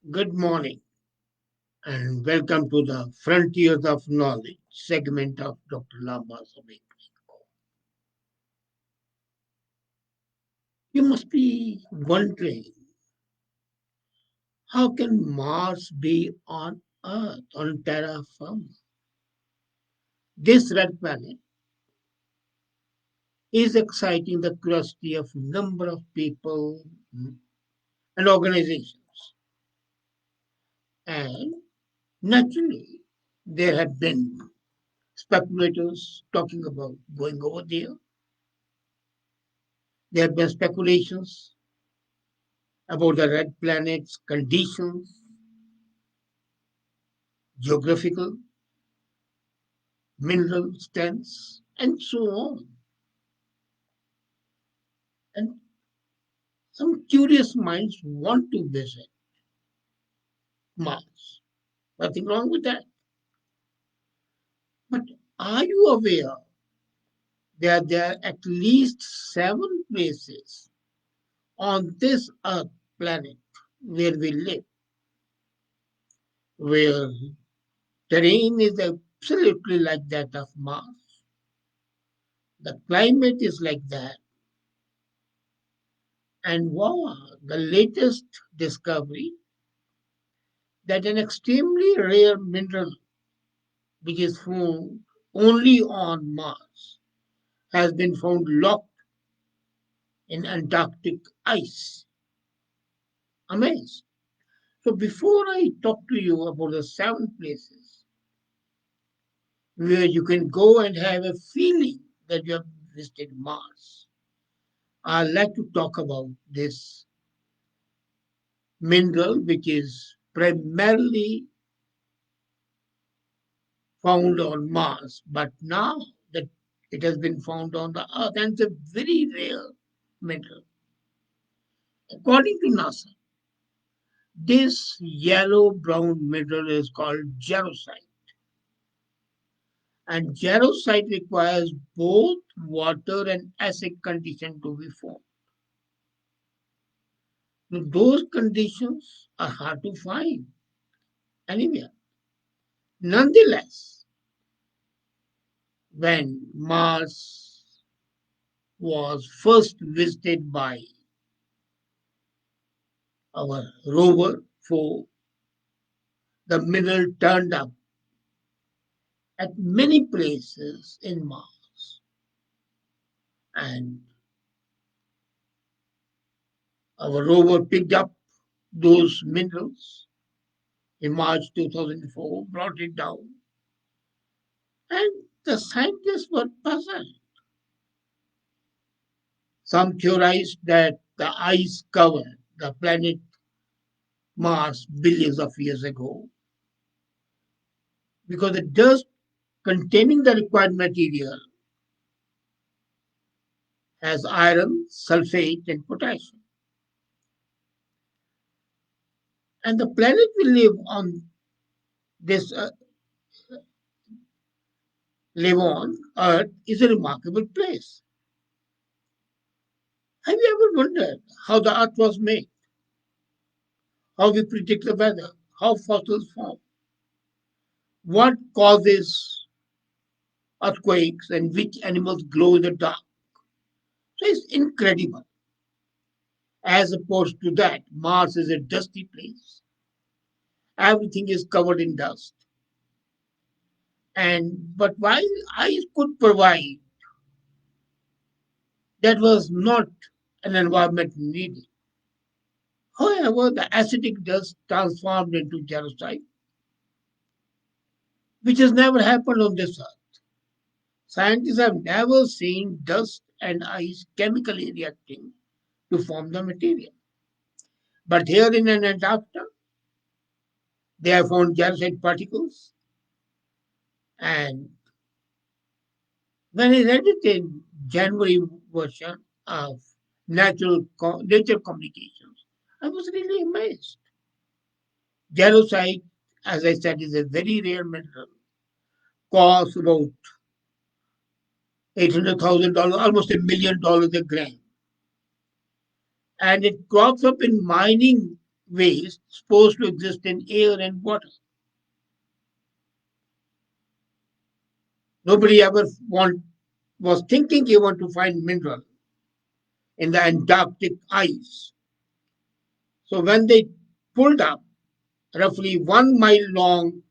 Good morning and welcome to the Frontiers of Knowledge segment of Dr. Lamba's Awakening. You must be wondering, how can Mars be on Earth, on terra firma? This red planet is exciting the curiosity of number of people and organizations. And naturally, there have been speculators talking about going over there. There have been speculations about the red planet's conditions, geographical, mineral strengths, and so on. And some curious minds want to visit Mars. Nothing wrong with that. But are you aware that there are at least 7 places on this Earth planet where we live, where terrain is absolutely like that of Mars? The climate is like that. And wow, the latest discovery that an extremely rare mineral which is found only on Mars has been found locked in Antarctic ice. Amazed. So before I talk to you about the 7 places where you can go and have a feeling that you have visited Mars, I'd like to talk about this mineral which is primarily found on Mars, but now that it has been found on the Earth, and it's a very rare mineral. According to NASA, this yellow brown mineral is called jarosite, and jarosite requires both water and acid condition to be formed. Now, those conditions are hard to find anywhere. Nonetheless, when Mars was first visited by our rover 4, the mineral turned up at many places in Mars. And our rover picked up those minerals in March 2004, brought it down, and the scientists were puzzled. Some theorized that the ice covered the planet Mars billions of years ago because the dust containing the required material has iron, sulfate, and potassium. And the planet we this live on Earth is a remarkable place. Have you ever wondered how the Earth was made, how we predict the weather, how fossils form, what causes earthquakes, and which animals glow in the dark? So it's incredible. As opposed to that, Mars is a dusty place. Everything is covered in dust. And but while ice could provide, that was not an environment needed. However, the acidic dust transformed into jarosite, which has never happened on this Earth. Scientists have never seen dust and ice chemically reacting to form the material. But here in Antarctica, they have found jarosite particles. And when I read it in January version of Nature Communications, I was really amazed. Jarosite, as I said, is a very rare mineral, costs about $800,000, almost $1 million a gram. And it crops up in mining waste supposed to exist in air and water. Nobody ever was thinking even to find mineral in the Antarctic ice. So when they pulled up roughly 1 mile long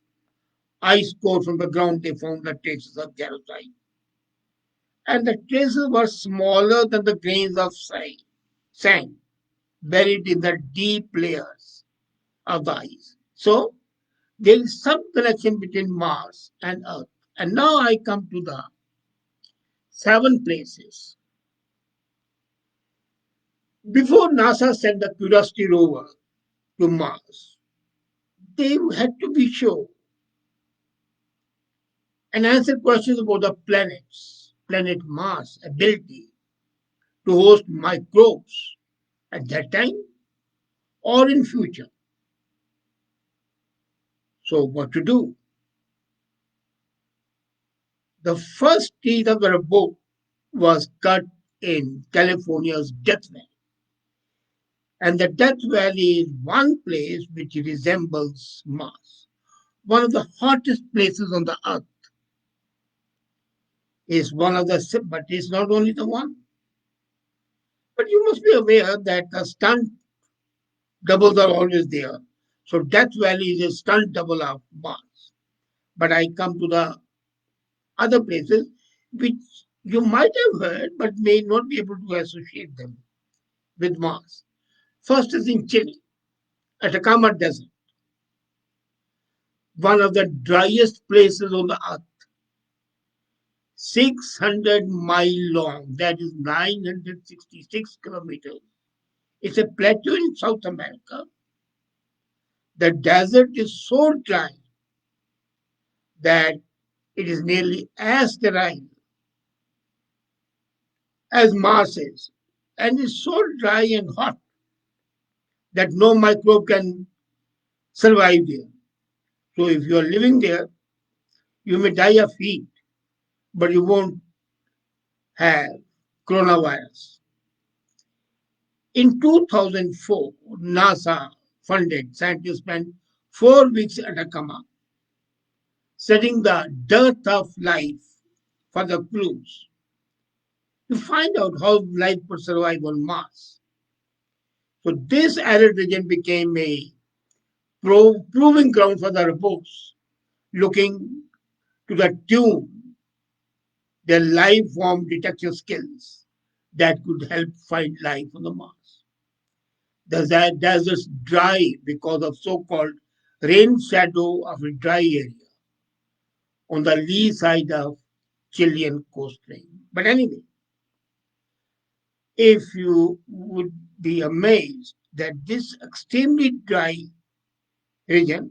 ice core from the ground, they found the traces of jarosite. And the traces were smaller than the grains of sand buried in the deep layers of the ice. So there is some connection between Mars and Earth. And now I come to the 7 places. Before NASA sent the Curiosity rover to Mars, they had to be sure and answer questions about the planet Mars' ability to host microbes at that time or in future. So what to do? The first teeth of the robot was cut in California's Death Valley. And the Death Valley is one place which resembles Mars. One of the hottest places on the earth is one of the, but it's not only the one. But you must be aware that the stunt doubles are always there. So Death Valley is a stunt double of Mars. But I come to the other places which you might have heard but may not be able to associate them with Mars. First is in Chile, Atacama Desert, one of the driest places on the earth, 600-mile long, that is 966 kilometers. It's a plateau in South America. The desert is so dry that it is nearly as sterile as Mars is, and it's so dry and hot that no microbe can survive there. So if you are living there, you may die of heat, but you won't have coronavirus. In 2004, NASA funded scientists spent 4 weeks at Atacama studying the dearth of life for the clues to find out how life could survive on Mars. So this arid region became a proving ground for the reports looking to the tune their life form detection skills that could help find life on the Mars. The deserts dry because of so-called rain shadow of a dry area on the lee side of Chilean coastline. But anyway, if you would be amazed that this extremely dry region,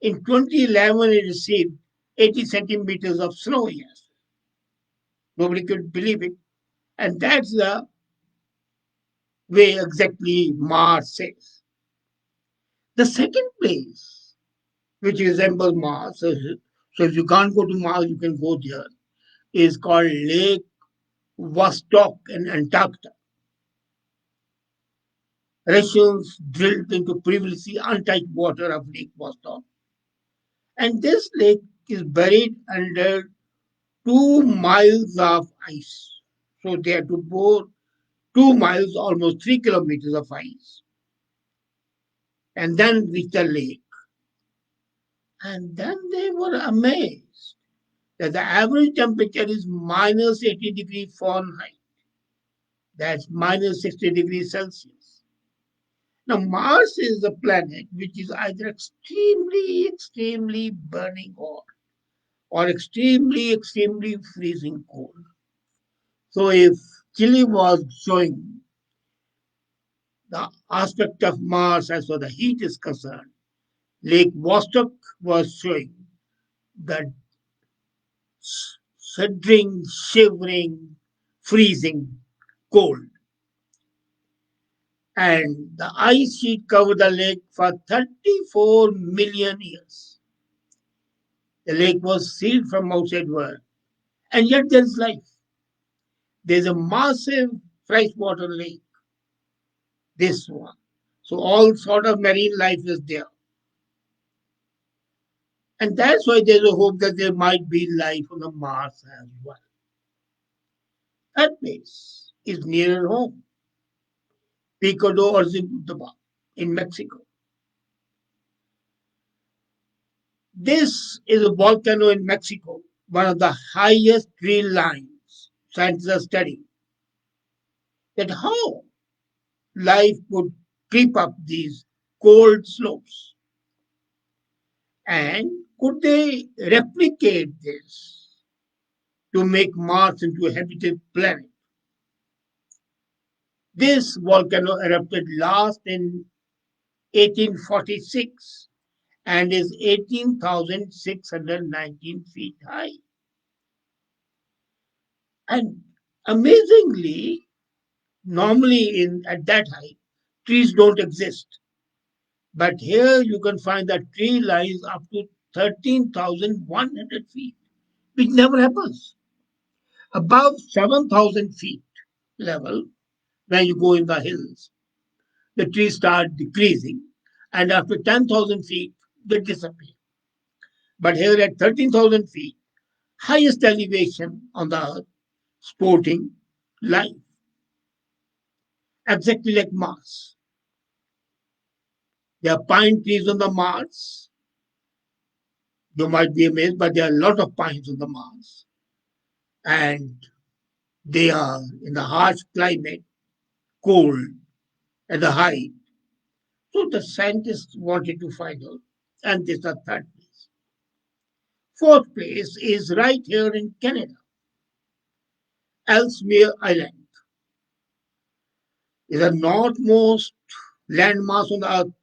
in 2011 it received 80 centimeters of snow. Yes, nobody could believe it. And that's the way exactly Mars says. The second place, which resembles Mars, so if you can't go to Mars, you can go there, is called Lake Vostok in Antarctica. Russians drilled into previously untouched water of Lake Vostok. And this lake is buried under 2 miles of ice. So they had to bore 2 miles, almost 3 kilometers of ice, and then reach the lake. And then they were amazed that the average temperature is minus 80 degrees Fahrenheit. That's minus 60 degrees Celsius. Now, Mars is a planet which is either extremely burning hot or extremely freezing cold. So, if Chile was showing the aspect of Mars as far as the heat is concerned, Lake Vostok was showing the shuddering, shivering, freezing cold. And the ice sheet covered the lake for 34 million years. The lake was sealed from outside world, and yet there is life. There's a massive freshwater lake, this one, So all sort of marine life is there. And that's why there's a hope that there might be life on the Mars as well. That place is nearer home, Pico de Orizaba in Mexico. This is a volcano in Mexico, one of the highest tree lines. Scientists are studying that how life could creep up these cold slopes. And could they replicate this to make Mars into a habitable planet? This volcano erupted last in 1846 and is 18,619 feet high. And amazingly, normally in at that height, trees don't exist. But here you can find that tree lies up to 13,100 feet, which never happens. Above 7,000 feet level, when you go in the hills, the trees start decreasing, and after 10,000 feet, they disappear. But here at 13,000 feet, highest elevation on the earth, sporting life, exactly like Mars. There are pine trees on the Mars. You might be amazed, but there are a lot of pines on the Mars. And they are in the harsh climate, cold at the height. So the scientists wanted to find out. And this is the third place. Fourth place is right here in Canada. Ellesmere Island is the northmost landmass on the earth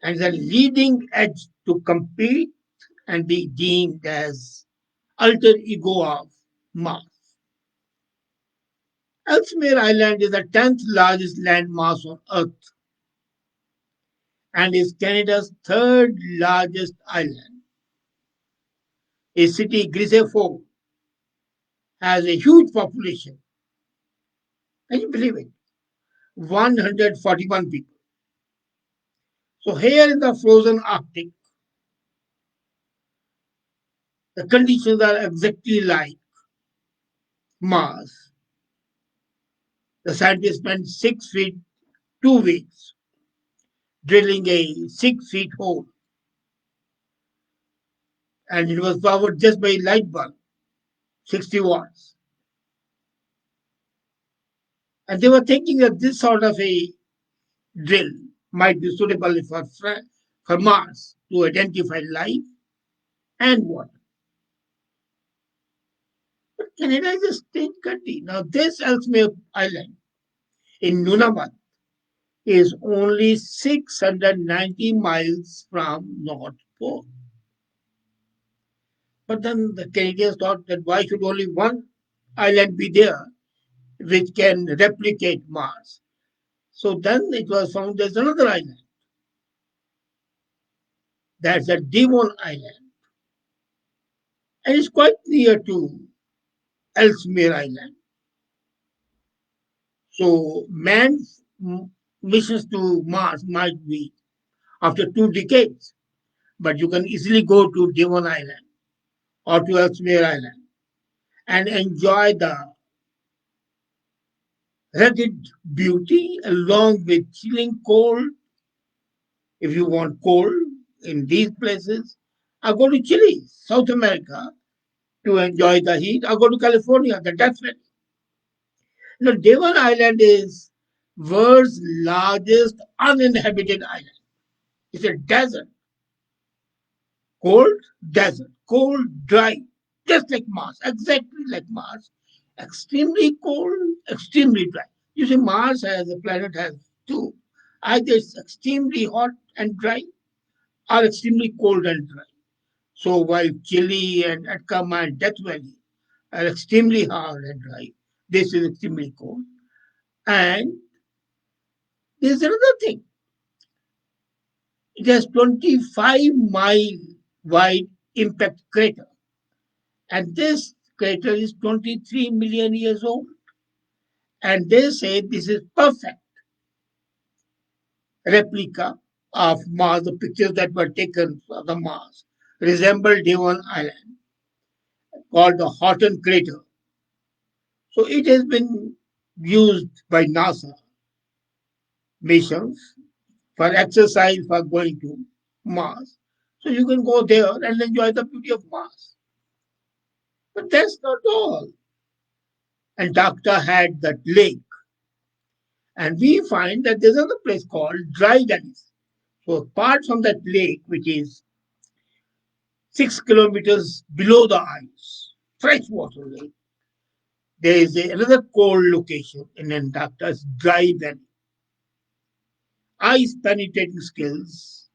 and the leading edge to compete and be deemed as alter ego of Mars. Ellesmere Island is the 10th largest landmass on Earth and is Canada's third largest island. Its city, Grisefort, has a huge population. Can you believe it? 141 people. So here in the frozen Arctic, the conditions are exactly like Mars. The scientists spent 6 feet, 2 weeks drilling a 6 feet hole, and it was powered just by a light bulb, 60 watts. And they were thinking that this sort of a drill might be suitable for Mars to identify life and water. But Canada is a strange country. Now, this Ellesmere Island in Nunavut is only 690 miles from North Pole. But then the Canadians thought that why should only one island be there which can replicate Mars? So then it was found there's another island. That's a Devon Island. And it's quite near to Ellesmere Island. So man's missions to Mars might be after 2 decades, but you can easily go to Devon Island or to Ellesmere Island and enjoy the rugged beauty along with chilling cold. If you want cold in these places, I go to Chile, South America, to enjoy the heat. I go to California, the Death Valley. Devon Island is world's largest uninhabited island. It's a desert, cold desert, cold, dry, just like Mars, exactly like Mars. Extremely cold, extremely dry. You see, Mars has a planet has two. Either it's extremely hot and dry, or extremely cold and dry. So while Chile and Atacama and Death Valley are extremely hard and dry, this is extremely cold. And there's another thing. It has 25-mile wide impact crater. And this crater is 23 million years old. And they say this is perfect replica of Mars, the pictures that were taken of the Mars, resemble Devon Island, called the Horton crater. So it has been used by NASA missions for exercise for going to Mars. So you can go there and enjoy the beauty of Mars. But that's not all. Antarctica had that lake, and we find that there's another place called Dry Valleys. So apart from that lake, which is 6 kilometers below the ice, freshwater lake, there is another cold location in Antarctica's Dry Valley. Ice penetrating skills,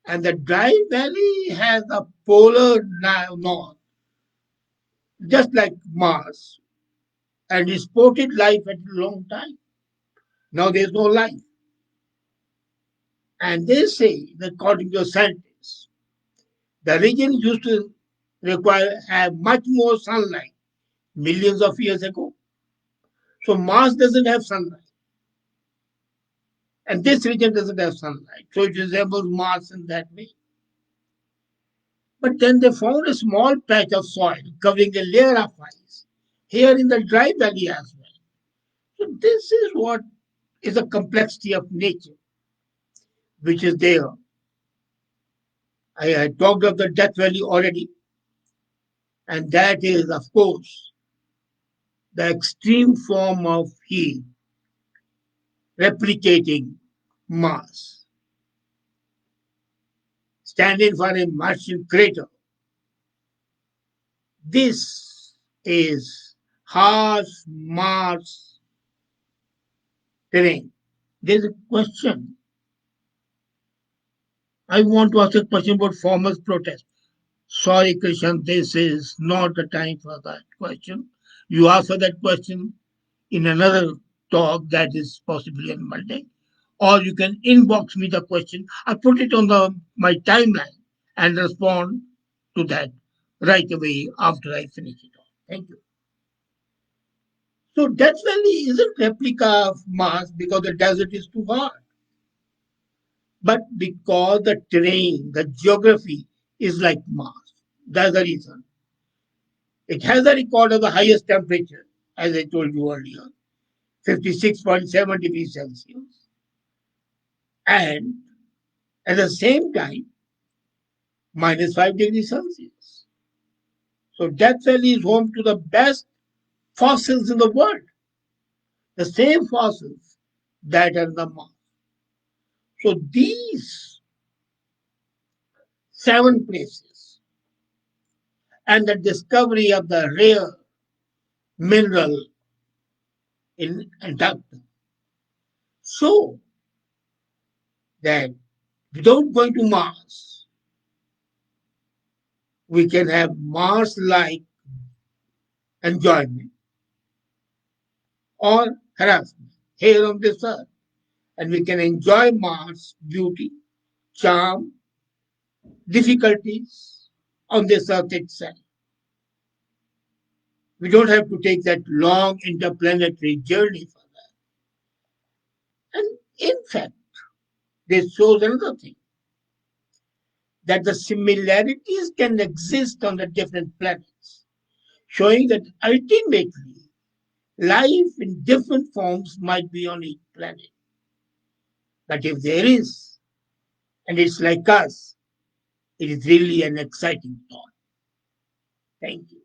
and the Dry Valley has a polar north, just like Mars, and it supported life at a long time. Now there's no life. And they say that according to scientists, the region used to require have much more sunlight millions of years ago. So Mars doesn't have sunlight, and this region doesn't have sunlight. So it resembles Mars in that way. But then they found a small patch of soil covering a layer of ice here in the dry valley as well. So this is what is the complexity of nature, which is there. I talked of the Death Valley already, and that is, of course, the extreme form of heat replicating Mars, standing for a Martian crater. This is harsh Mars terrain. There's a question. I want to ask a question about farmers' protest. Sorry, Krishan, this is not the time for that question. You ask for that question in another talk that is possibly on Monday, or you can inbox me the question. I put it on my timeline and respond to that right away after I finish it off. Thank you. So Death Valley isn't replica of Mars because the desert is too hard, but because the terrain, the geography is like Mars. That's the reason. It has a record of the highest temperature, as I told you earlier, 56.7 degrees Celsius. And at the same time, minus 5 degrees Celsius. So Death Valley is home to the best fossils in the world, the same fossils that are in the Mars. So these 7 places and the discovery of the rare mineral in Antarctica show that without going to Mars, we can have Mars like enjoyment or harassment here on this earth. And we can enjoy Mars' beauty, charm, difficulties on this earth itself. We don't have to take that long interplanetary journey for that. And in fact, this shows another thing that the similarities can exist on the different planets, showing that ultimately life in different forms might be on each planet. But if there is, and it's like us, it is really an exciting thought. Thank you.